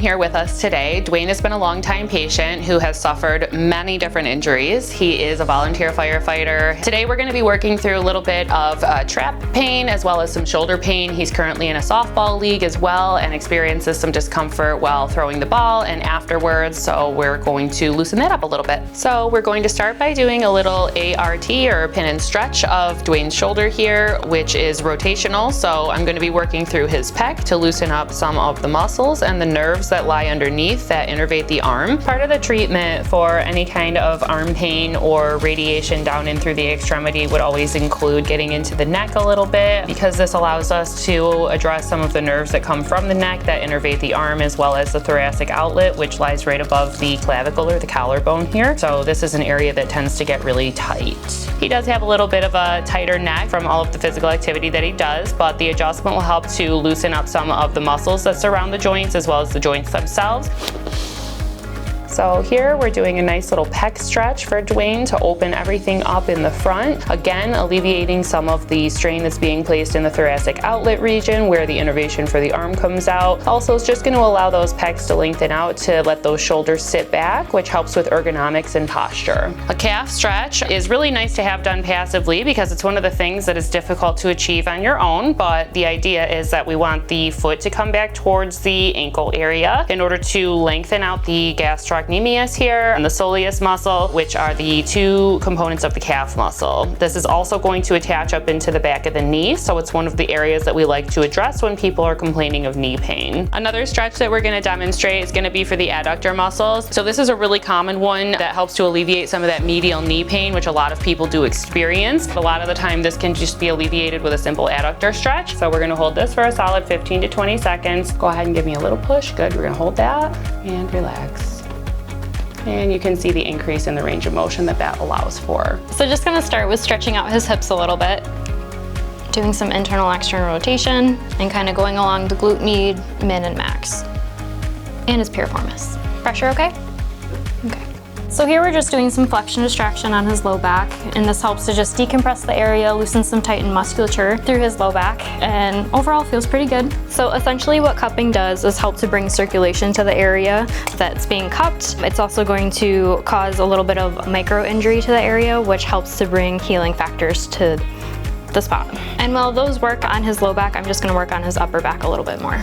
here with us today. Dwayne has been a longtime patient who has suffered many different injuries. He is a volunteer firefighter. Today we're going to be working through a little bit of trap pain as well as some shoulder pain. He's currently in a softball league as well and experiences some discomfort while throwing the ball and afterwards, so we're going to loosen that up a little bit. So we're going to start by doing a little ART or pin and stretch of Dwayne's shoulder here, which is rotational. So I'm going to be working through his pec to loosen up some of the muscles and the nerves that lie underneath that innervate the arm. Part of the treatment for any kind of arm pain or radiation down in through the extremity would always include getting into the neck a little bit, because this allows us to address some of the nerves that come from the neck that innervate the arm, as well as the thoracic outlet, which lies right above the clavicle or the collarbone here. So this is an area that tends to get really tight. He does have a little bit of a tighter neck from all of the physical activity that he does, but the adjustment will help to loosen up some of the muscles that surround the joints as well as the joints themselves. So here we're doing a nice little pec stretch for Dwayne to open everything up in the front. Again, alleviating some of the strain that's being placed in the thoracic outlet region where the innervation for the arm comes out. Also, it's just going to allow those pecs to lengthen out to let those shoulders sit back, which helps with ergonomics and posture. A calf stretch is really nice to have done passively because it's one of the things that is difficult to achieve on your own, but the idea is that we want the foot to come back towards the ankle area in order to lengthen out the gastrocnemius here and the soleus muscle, which are the two components of the calf muscle. This is also going to attach up into the back of the knee, so it's one of the areas that we like to address when people are complaining of knee pain. Another stretch that we're going to demonstrate is going to be for the adductor muscles. So this is a really common one that helps to alleviate some of that medial knee pain, which a lot of people do experience. But a lot of the time this can just be alleviated with a simple adductor stretch. So we're going to hold this for a solid 15 to 20 seconds. Go ahead and give me a little push. Good. We're going to hold that and relax. And you can see the increase in the range of motion that that allows for. So just gonna start with stretching out his hips a little bit, doing some internal external rotation, and kind of going along the glute med, min, and max. And his piriformis. Pressure okay? Okay. So here we're just doing some flexion distraction on his low back, and this helps to just decompress the area, loosen some tightened musculature through his low back, and overall feels pretty good. So essentially what cupping does is help to bring circulation to the area that's being cupped. It's also going to cause a little bit of micro injury to the area, which helps to bring healing factors to the spot. And while those work on his low back, I'm just gonna work on his upper back a little bit more.